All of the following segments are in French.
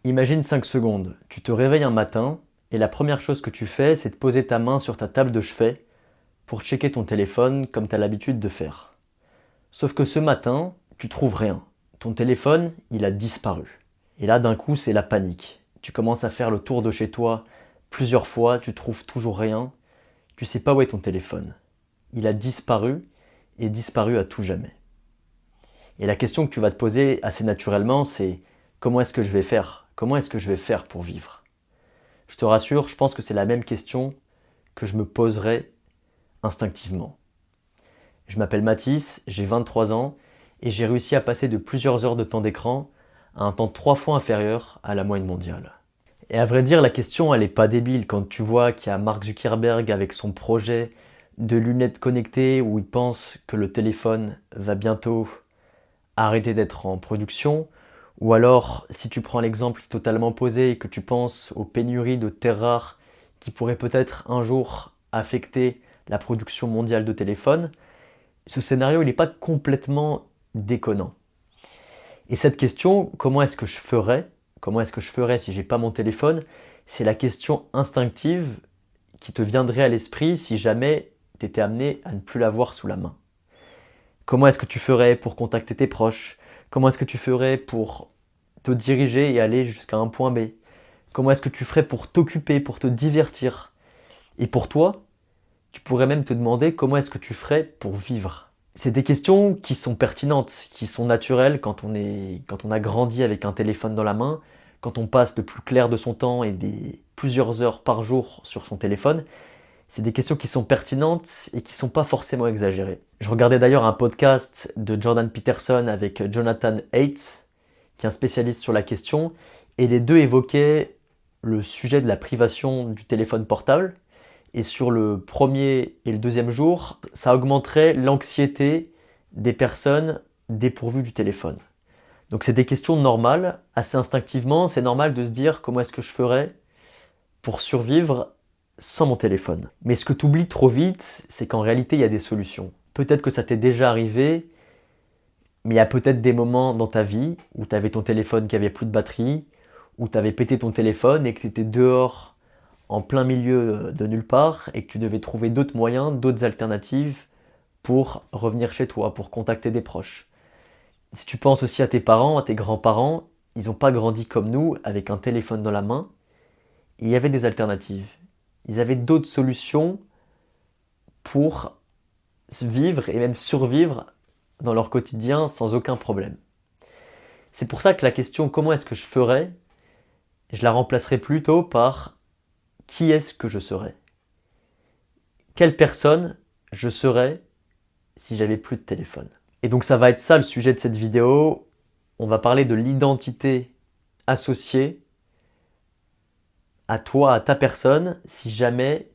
Imagine 5 secondes, tu te réveilles un matin et la première chose que tu fais, c'est de poser ta main sur ta table de chevet pour checker ton téléphone comme tu as l'habitude de faire. Sauf que ce matin, tu trouves rien. Ton téléphone, il a disparu. Et là, d'un coup, c'est la panique. Tu commences à faire le tour de chez toi plusieurs fois, tu trouves toujours rien. Tu sais pas où est ton téléphone. Il a disparu et disparu à tout jamais. Et la question que tu vas te poser assez naturellement, c'est comment est-ce que je vais faire? Comment est-ce que je vais faire pour vivre? Je te rassure, je pense que c'est la même question que je me poserai instinctivement. Je m'appelle Mathis, j'ai 23 ans et j'ai réussi à passer de plusieurs heures de temps d'écran à un temps 3 fois inférieur à la moyenne mondiale. Et à vrai dire, la question, elle est pas débile quand tu vois qu'il y a Mark Zuckerberg avec son projet de lunettes connectées où il pense que le téléphone va bientôt arrêter d'être en production, ou alors si tu prends l'exemple totalement opposé et que tu penses aux pénuries de terres rares qui pourraient peut-être un jour affecter la production mondiale de téléphones, ce scénario il n'est pas complètement déconnant. Et cette question, comment est-ce que je ferais? Comment est-ce que je ferais si j'ai pas mon téléphone? C'est la question instinctive qui te viendrait à l'esprit si jamais tu étais amené à ne plus l'avoir sous la main. Comment est-ce que tu ferais pour contacter tes proches? Comment est-ce que tu ferais pour te diriger et aller jusqu'à un point B? Comment est-ce que tu ferais pour t'occuper, pour te divertir? Et pour toi, tu pourrais même te demander comment est-ce que tu ferais pour vivre. C'est des questions qui sont pertinentes, qui sont naturelles quand on a grandi avec un téléphone dans la main, quand on passe le plus clair de son temps et plusieurs heures par jour sur son téléphone. C'est des questions qui sont pertinentes et qui ne sont pas forcément exagérées. Je regardais d'ailleurs un podcast de Jordan Peterson avec Jonathan Haidt, qui est un spécialiste sur la question, et les deux évoquaient le sujet de la privation du téléphone portable. Et sur le premier et le deuxième jour, ça augmenterait l'anxiété des personnes dépourvues du téléphone. Donc c'est des questions normales, assez instinctivement, c'est normal de se dire comment est-ce que je ferais pour survivre sans mon téléphone. Mais ce que tu oublies trop vite, c'est qu'en réalité, il y a des solutions. Peut-être que ça t'est déjà arrivé, mais il y a peut-être des moments dans ta vie où tu avais ton téléphone qui avait plus de batterie, où tu avais pété ton téléphone et que tu étais dehors en plein milieu de nulle part et que tu devais trouver d'autres moyens, d'autres alternatives pour revenir chez toi, pour contacter des proches. Si tu penses aussi à tes parents, à tes grands-parents, ils n'ont pas grandi comme nous avec un téléphone dans la main. Et il y avait des alternatives. Ils avaient d'autres solutions pour vivre et même survivre dans leur quotidien sans aucun problème. C'est pour ça que la question comment est-ce que je ferais, je la remplacerai plutôt par qui est-ce que je serais? Quelle personne je serais si j'avais plus de téléphone? Et donc ça va être ça le sujet de cette vidéo. On va parler de l'identité associée à toi, à ta personne, si jamais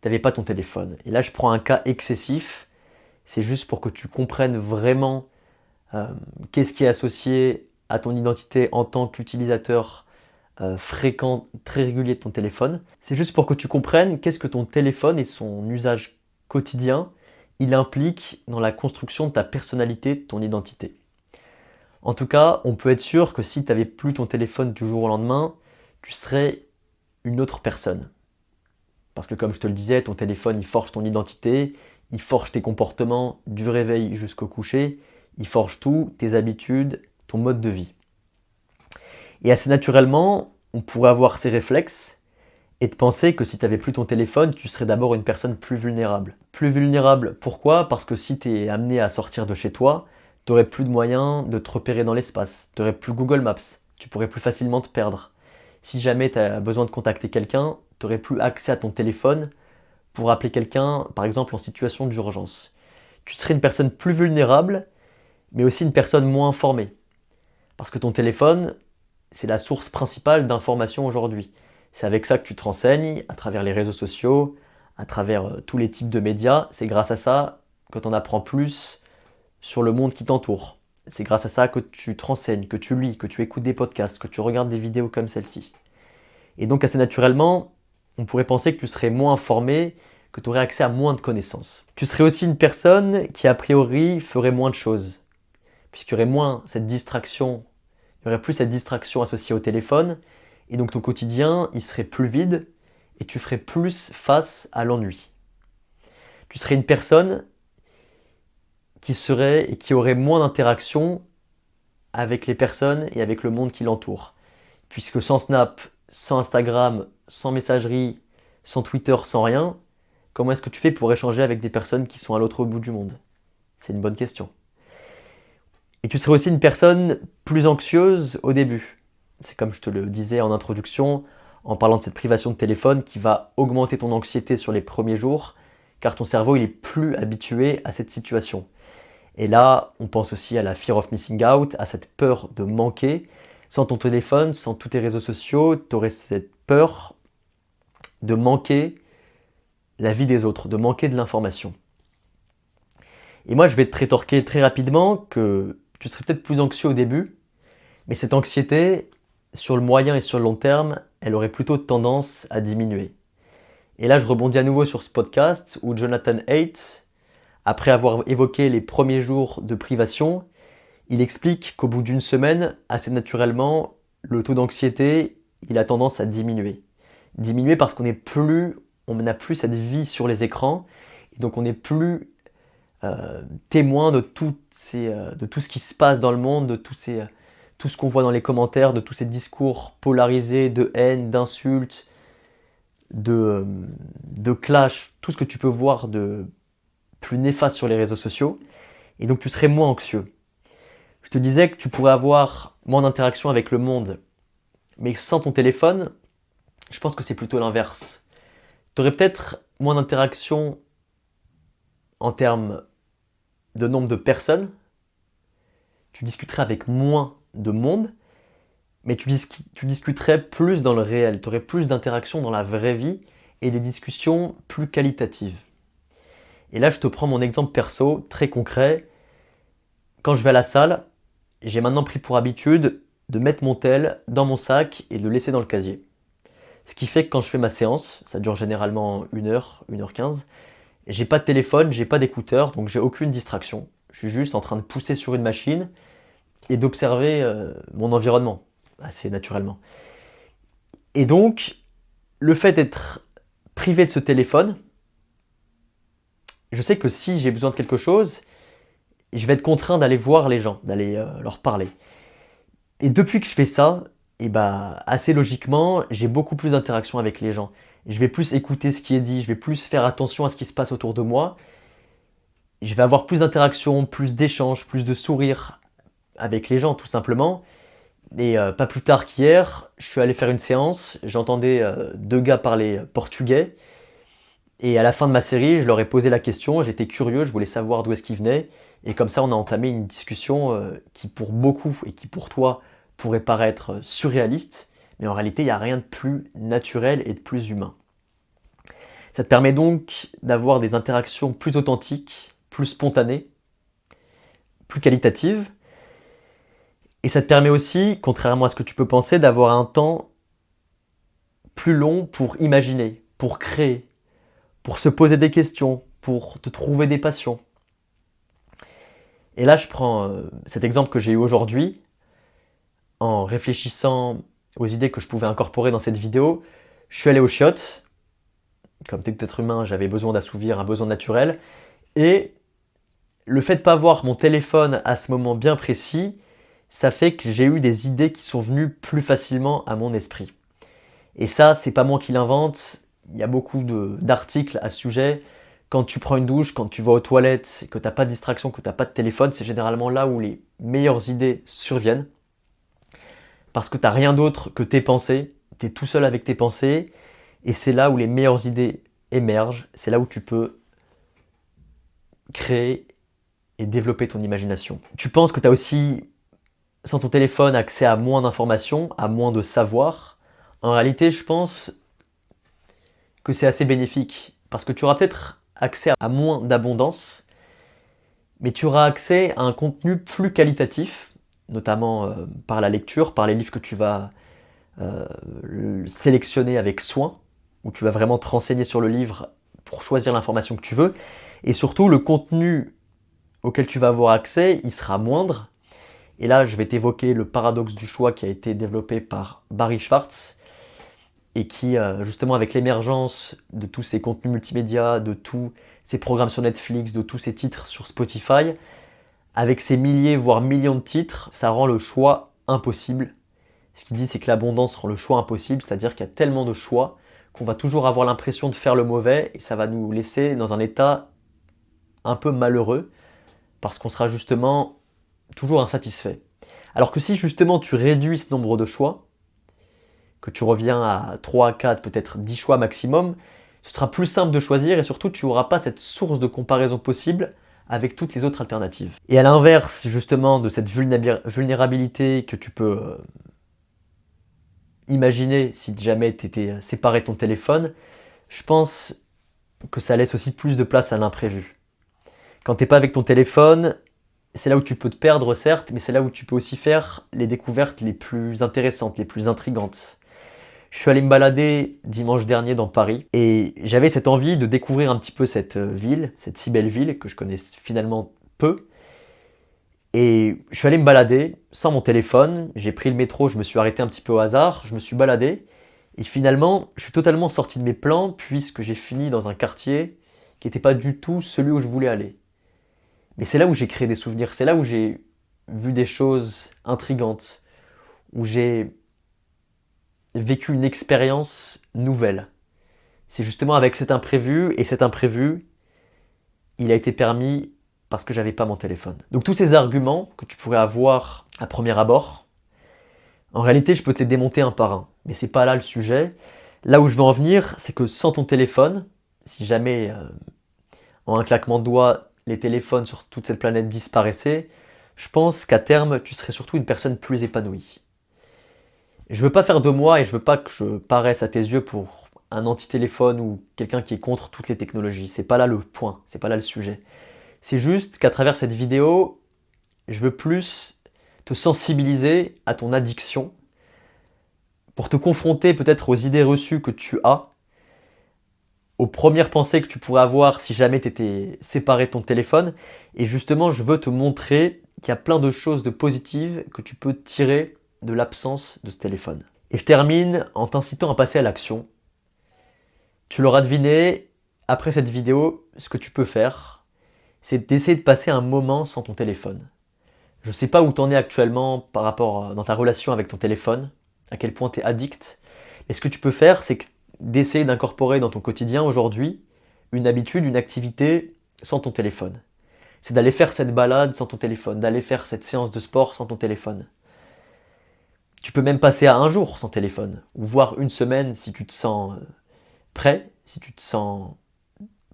tu n'avais pas ton téléphone. Et là, je prends un cas excessif. C'est juste pour que tu comprennes vraiment qu'est-ce qui est associé à ton identité en tant qu'utilisateur fréquent, très régulier de ton téléphone. C'est juste pour que tu comprennes qu'est-ce que ton téléphone et son usage quotidien, il implique dans la construction de ta personnalité, de ton identité. En tout cas, on peut être sûr que si tu n'avais plus ton téléphone du jour au lendemain, tu serais une autre personne. Parce que comme je te le disais, ton téléphone, il forge ton identité, il forge tes comportements du réveil jusqu'au coucher, il forge tout, tes habitudes, ton mode de vie. Et assez naturellement, on pourrait avoir ces réflexes et te penser que si tu n'avais plus ton téléphone, tu serais d'abord une personne plus vulnérable. Plus vulnérable, pourquoi? Parce que si tu es amené à sortir de chez toi, tu n'aurais plus de moyens de te repérer dans l'espace, tu n'aurais plus Google Maps, tu pourrais plus facilement te perdre. Si jamais tu as besoin de contacter quelqu'un, tu n'aurais plus accès à ton téléphone pour appeler quelqu'un, par exemple en situation d'urgence. Tu serais une personne plus vulnérable, mais aussi une personne moins informée. Parce que ton téléphone, c'est la source principale d'information aujourd'hui. C'est avec ça que tu te renseignes, à travers les réseaux sociaux, à travers tous les types de médias. C'est grâce à ça que tu en apprends plus sur le monde qui t'entoure. C'est grâce à ça que tu te renseignes, que tu lis, que tu écoutes des podcasts, que tu regardes des vidéos comme celle-ci. Et donc assez naturellement, on pourrait penser que tu serais moins informé, que tu aurais accès à moins de connaissances. Tu serais aussi une personne qui a priori ferait moins de choses, puisqu'il y aurait moins cette distraction il n'y aurait plus cette distraction associée au téléphone, et donc ton quotidien, il serait plus vide, et tu ferais plus face à l'ennui. Tu serais une personne qui aurait moins d'interaction avec les personnes et avec le monde qui l'entoure. Puisque sans Snap, sans Instagram, sans messagerie, sans Twitter, sans rien, comment est-ce que tu fais pour échanger avec des personnes qui sont à l'autre bout du monde? C'est une bonne question. Et tu serais aussi une personne plus anxieuse au début. C'est comme je te le disais en introduction, en parlant de cette privation de téléphone qui va augmenter ton anxiété sur les premiers jours, car ton cerveau il est plus habitué à cette situation. Et là, on pense aussi à la fear of missing out, à cette peur de manquer. Sans ton téléphone, sans tous tes réseaux sociaux, tu aurais cette peur de manquer la vie des autres, de manquer de l'information. Et moi, je vais te rétorquer très rapidement que tu serais peut-être plus anxieux au début, mais cette anxiété, sur le moyen et sur le long terme, elle aurait plutôt tendance à diminuer. Et là, je rebondis à nouveau sur ce podcast où Jonathan Haidt, après avoir évoqué les premiers jours de privation, il explique qu'au bout d'une semaine, assez naturellement, le taux d'anxiété, il a tendance à diminuer. Diminuer parce qu'on n'a plus cette vie sur les écrans, et donc on n'est plus témoin de tout ce qui se passe dans le monde, de tout ce qu'on voit dans les commentaires, de tous ces discours polarisés, de haine, d'insultes, de clash, tout ce que tu peux voir de plus néfaste sur les réseaux sociaux, et donc tu serais moins anxieux. Je te disais que tu pourrais avoir moins d'interaction avec le monde, mais sans ton téléphone, je pense que c'est plutôt l'inverse. Tu aurais peut-être moins d'interaction en termes de nombre de personnes, tu discuterais avec moins de monde, mais tu discuterais plus dans le réel, tu aurais plus d'interaction dans la vraie vie et des discussions plus qualitatives. Et là, je te prends mon exemple perso, très concret. Quand je vais à la salle, j'ai maintenant pris pour habitude de mettre mon tel dans mon sac et de le laisser dans le casier. Ce qui fait que quand je fais ma séance, ça dure généralement 1h, 1h15, j'ai pas de téléphone, j'ai pas d'écouteurs, donc j'ai aucune distraction. Je suis juste en train de pousser sur une machine et d'observer mon environnement, assez naturellement. Et donc, le fait d'être privé de ce téléphone, je sais que si j'ai besoin de quelque chose, je vais être contraint d'aller voir les gens, d'aller leur parler. Et depuis que je fais ça, assez logiquement, j'ai beaucoup plus d'interaction avec les gens. Je vais plus écouter ce qui est dit, je vais plus faire attention à ce qui se passe autour de moi. Je vais avoir plus d'interaction, plus d'échanges, plus de sourires avec les gens, tout simplement. Et pas plus tard qu'hier, je suis allé faire une séance, j'entendais 2 gars parler portugais. Et à la fin de ma série, je leur ai posé la question, j'étais curieux, je voulais savoir d'où est-ce qu'ils venaient. Et comme ça, on a entamé une discussion qui pour beaucoup et qui pour toi pourrait paraître surréaliste, mais en réalité, il n'y a rien de plus naturel et de plus humain. Ça te permet donc d'avoir des interactions plus authentiques, plus spontanées, plus qualitatives. Et ça te permet aussi, contrairement à ce que tu peux penser, d'avoir un temps plus long pour imaginer, pour créer, pour se poser des questions, pour te trouver des passions. Et là, je prends cet exemple que j'ai eu aujourd'hui, en réfléchissant aux idées que je pouvais incorporer dans cette vidéo. Je suis allé au chiottes. Comme tout être humain, j'avais besoin d'assouvir un besoin naturel. Et le fait de ne pas avoir mon téléphone à ce moment bien précis, ça fait que j'ai eu des idées qui sont venues plus facilement à mon esprit. Et ça, c'est pas moi qui l'invente. Il y a beaucoup d'articles à ce sujet. Quand tu prends une douche, quand tu vas aux toilettes, que tu n'as pas de distraction, que tu n'as pas de téléphone, c'est généralement là où les meilleures idées surviennent. Parce que tu n'as rien d'autre que tes pensées. Tu es tout seul avec tes pensées. Et c'est là où les meilleures idées émergent. C'est là où tu peux créer et développer ton imagination. Tu penses que tu as aussi, sans ton téléphone, accès à moins d'informations, à moins de savoir. En réalité, je pense que c'est assez bénéfique. Parce que tu auras peut-être accès à moins d'abondance, mais tu auras accès à un contenu plus qualitatif, notamment par la lecture, par les livres que tu vas sélectionner avec soin, où tu vas vraiment te renseigner sur le livre pour choisir l'information que tu veux. Et surtout, le contenu auquel tu vas avoir accès, il sera moindre. Et là, je vais t'évoquer le paradoxe du choix qui a été développé par Barry Schwartz et qui, justement, avec l'émergence de tous ces contenus multimédia, de tous ces programmes sur Netflix, de tous ces titres sur Spotify, avec ces milliers, voire millions de titres, ça rend le choix impossible. Ce qu'il dit, c'est que l'abondance rend le choix impossible, c'est-à-dire qu'il y a tellement de choix qu'on va toujours avoir l'impression de faire le mauvais et ça va nous laisser dans un état un peu malheureux parce qu'on sera justement toujours insatisfait. Alors que si justement tu réduis ce nombre de choix, que tu reviens à 3, 4, peut-être 10 choix maximum, ce sera plus simple de choisir et surtout tu n'auras pas cette source de comparaison possible avec toutes les autres alternatives. Et à l'inverse justement de cette vulnérabilité que tu peux imaginer si jamais tu étais séparé de ton téléphone, je pense que ça laisse aussi plus de place à l'imprévu. Quand tu n'es pas avec ton téléphone, c'est là où tu peux te perdre certes, mais c'est là où tu peux aussi faire les découvertes les plus intéressantes, les plus intrigantes. Je suis allé me balader dimanche dernier dans Paris et j'avais cette envie de découvrir un petit peu cette ville, cette si belle ville que je connais finalement peu. Et je suis allé me balader sans mon téléphone, j'ai pris le métro, je me suis arrêté un petit peu au hasard, je me suis baladé et finalement je suis totalement sorti de mes plans puisque j'ai fini dans un quartier qui n'était pas du tout celui où je voulais aller. Mais c'est là où j'ai créé des souvenirs, c'est là où j'ai vu des choses intrigantes, où j'ai vécu une expérience nouvelle. C'est justement avec cet imprévu, et cet imprévu, il a été permis parce que j'avais pas mon téléphone. Donc tous ces arguments que tu pourrais avoir à premier abord, en réalité je peux te les démonter un par un, mais c'est pas là le sujet. Là où je veux en venir, c'est que sans ton téléphone, si jamais en un claquement de doigts, les téléphones sur toute cette planète disparaissaient, je pense qu'à terme, tu serais surtout une personne plus épanouie. Je veux pas faire de moi et je veux pas que je paraisse à tes yeux pour un anti-téléphone ou quelqu'un qui est contre toutes les technologies. C'est pas là le point, c'est pas là le sujet. C'est juste qu'à travers cette vidéo, je veux plus te sensibiliser à ton addiction pour te confronter peut-être aux idées reçues que tu as, aux premières pensées que tu pourrais avoir si jamais tu étais séparé de ton téléphone. Et justement, je veux te montrer qu'il y a plein de choses de positives que tu peux tirer de l'absence de ce téléphone. Et je termine en t'incitant à passer à l'action. Tu l'auras deviné, après cette vidéo, ce que tu peux faire, c'est d'essayer de passer un moment sans ton téléphone. Je ne sais pas où tu en es actuellement par rapport dans ta relation avec ton téléphone, à quel point tu es addict. Mais ce que tu peux faire, c'est d'essayer d'incorporer dans ton quotidien aujourd'hui une habitude, une activité sans ton téléphone. C'est d'aller faire cette balade sans ton téléphone, d'aller faire cette séance de sport sans ton téléphone. Tu peux même passer à un jour sans téléphone, ou voire une semaine si tu te sens prêt, si tu te sens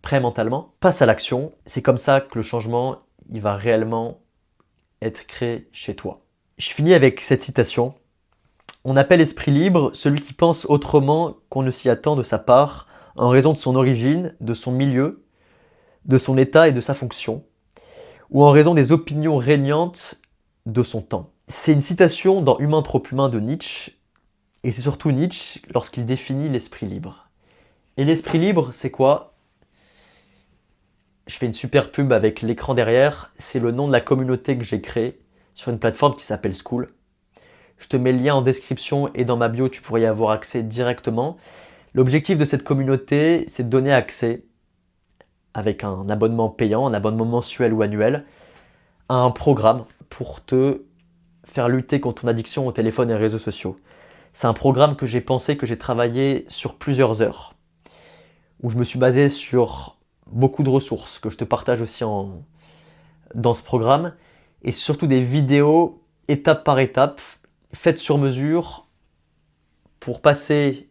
prêt mentalement. Passe à l'action, c'est comme ça que le changement il va réellement être créé chez toi. Je finis avec cette citation. On appelle esprit libre celui qui pense autrement qu'on ne s'y attend de sa part, en raison de son origine, de son milieu, de son état et de sa fonction, ou en raison des opinions régnantes de son temps. C'est une citation dans Humain trop humain de Nietzsche, et c'est surtout Nietzsche lorsqu'il définit l'esprit libre. Et l'esprit libre, c'est quoi? Je fais une super pub avec l'écran derrière, c'est le nom de la communauté que j'ai créée sur une plateforme qui s'appelle Skool. Je te mets le lien en description et dans ma bio, tu pourrais y avoir accès directement. L'objectif de cette communauté, c'est de donner accès, avec un abonnement payant, un abonnement mensuel ou annuel, à un programme pour te faire lutter contre ton addiction au téléphone et aux réseaux sociaux. C'est un programme que j'ai pensé, que j'ai travaillé sur plusieurs heures, où je me suis basé sur beaucoup de ressources que je te partage aussi dans ce programme, et surtout des vidéos étape par étape, faites sur mesure pour passer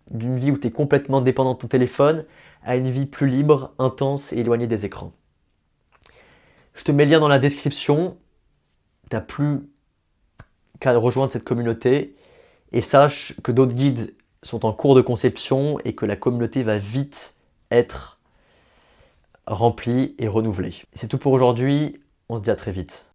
d'une vie où tu es complètement dépendant de ton téléphone à une vie plus libre, intense et éloignée des écrans. Je te mets le lien dans la description. Tu n'as plus qu'à rejoindre cette communauté et sache que d'autres guides sont en cours de conception et que la communauté va vite être remplie et renouvelée. C'est tout pour aujourd'hui. On se dit à très vite.